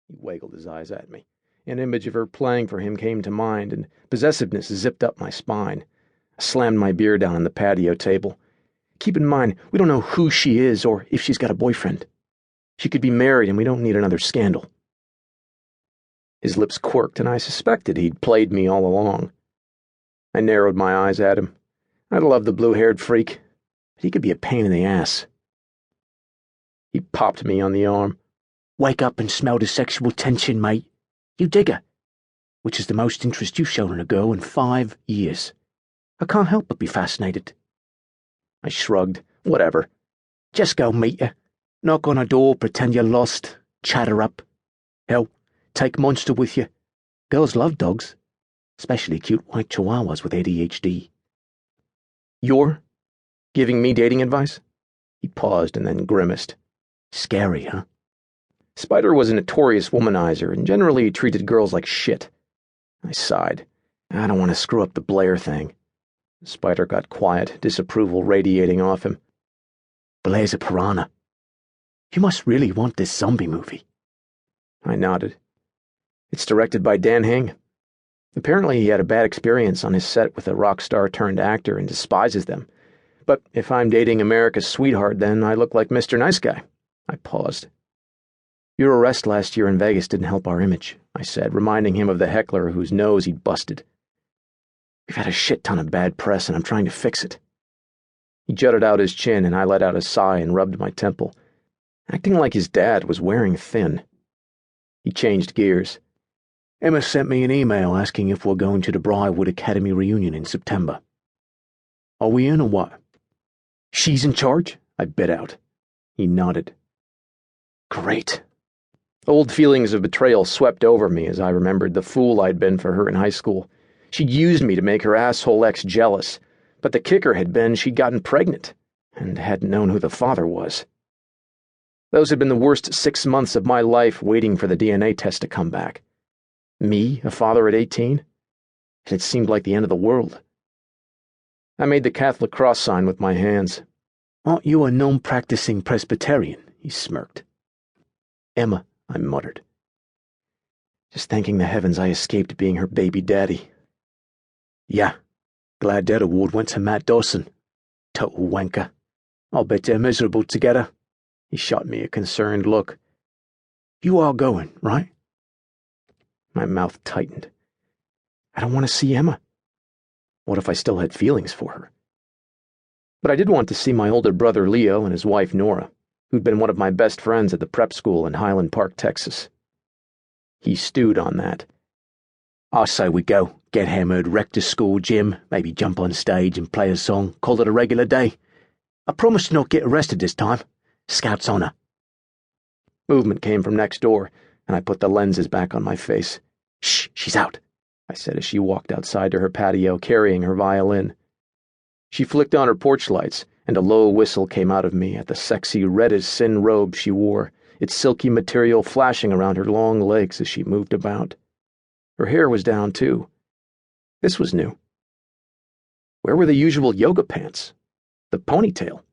He waggled his eyes at me. An image of her playing for him came to mind, and possessiveness zipped up my spine. I slammed my beer down on the patio table. Keep in mind, we don't know who she is or if she's got a boyfriend. She could be married, and we don't need another scandal. His lips quirked, and I suspected he'd played me all along. I narrowed my eyes at him. I'd love the blue-haired freak, but he could be a pain in the ass. He popped me on the arm. "Wake up and smell the sexual tension, mate. You dig her, which is the most interest you've shown in a girl in 5 years. I can't help but be fascinated." I shrugged. Whatever. Just go meet her. Knock on her door, pretend you're lost, chat her up. Hell, take Monster with you. Girls love dogs, especially cute white chihuahuas with ADHD. "You're giving me dating advice?" He paused and then grimaced. "Scary, huh?" Spider was a notorious womanizer and generally treated girls like shit. I sighed. I don't want to screw up the Blair thing. Spider got quiet, disapproval radiating off him. "Blair's a piranha. You must really want this zombie movie." I nodded. "It's directed by Dan Hing. Apparently he had a bad experience on his set with a rock star turned actor and despises them. But if I'm dating America's sweetheart, then I look like Mr. Nice Guy." I paused. "Your arrest last year in Vegas didn't help our image," I said, reminding him of the heckler whose nose he'd busted. "We've had a shit ton of bad press, and I'm trying to fix it." He jutted out his chin, and I let out a sigh and rubbed my temple. Acting like his dad was wearing thin. He changed gears. "Emma sent me an email asking if we're going to the Briarwood Academy reunion in September. Are we in or what?" "She's in charge?" I bit out. He nodded. "Great." Old feelings of betrayal swept over me as I remembered the fool I'd been for her in high school. She'd used me to make her asshole ex jealous, but the kicker had been she'd gotten pregnant and hadn't known who the father was. Those had been the worst 6 months of my life waiting for the DNA test to come back. Me, a father at 18? And it seemed like the end of the world. I made the Catholic cross sign with my hands. "Aren't you a non-practicing Presbyterian?" he smirked. "Emma," I muttered. Just thanking the heavens I escaped being her baby daddy. "Yeah, glad that award went to Matt Dawson. Total wanker. I'll bet they're miserable together." He shot me a concerned look. "You are going, right?" My mouth tightened. I don't want to see Emma. What if I still had feelings for her? But I did want to see my older brother Leo and his wife Nora, who'd been one of my best friends at the prep school in Highland Park, Texas. He stewed on that. "I say we go, get hammered, wreck the school gym, maybe jump on stage and play a song, call it a regular day. I promise to not get arrested this time. Scout's honor." Movement came from next door, and I put the lenses back on my face. "Shh, she's out," I said as she walked outside to her patio carrying her violin. She flicked on her porch lights, and a low whistle came out of me at the sexy red-as-sin robe she wore, its silky material flashing around her long legs as she moved about. Her hair was down, too. This was new. Where were the usual yoga pants? The ponytail?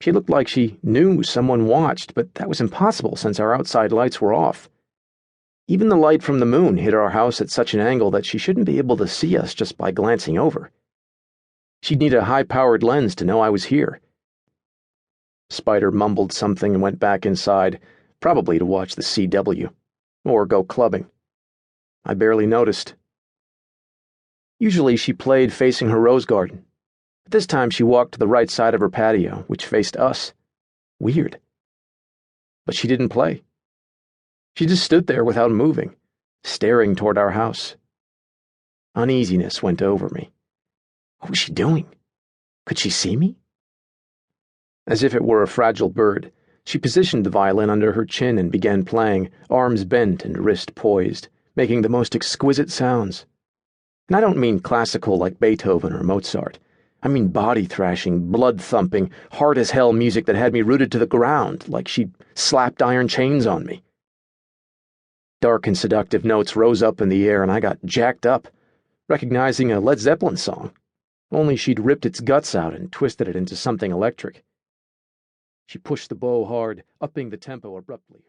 She looked like she knew someone watched, but that was impossible since our outside lights were off. Even the light from the moon hit our house at such an angle that she shouldn't be able to see us just by glancing over. She'd need a high-powered lens to know I was here. Spider mumbled something and went back inside, probably to watch the CW, or go clubbing. I barely noticed. Usually she played facing her rose garden. But this time she walked to the right side of her patio, which faced us. Weird. But she didn't play. She just stood there without moving, staring toward our house. Uneasiness went over me. What was she doing? Could she see me? As if it were a fragile bird, she positioned the violin under her chin and began playing, arms bent and wrist poised, making the most exquisite sounds. And I don't mean classical like Beethoven or Mozart. I mean body-thrashing, blood-thumping, hard-as-hell music that had me rooted to the ground, like she'd slapped iron chains on me. Dark and seductive notes rose up in the air, and I got jacked up, recognizing a Led Zeppelin song, only she'd ripped its guts out and twisted it into something electric. She pushed the bow hard, upping the tempo abruptly.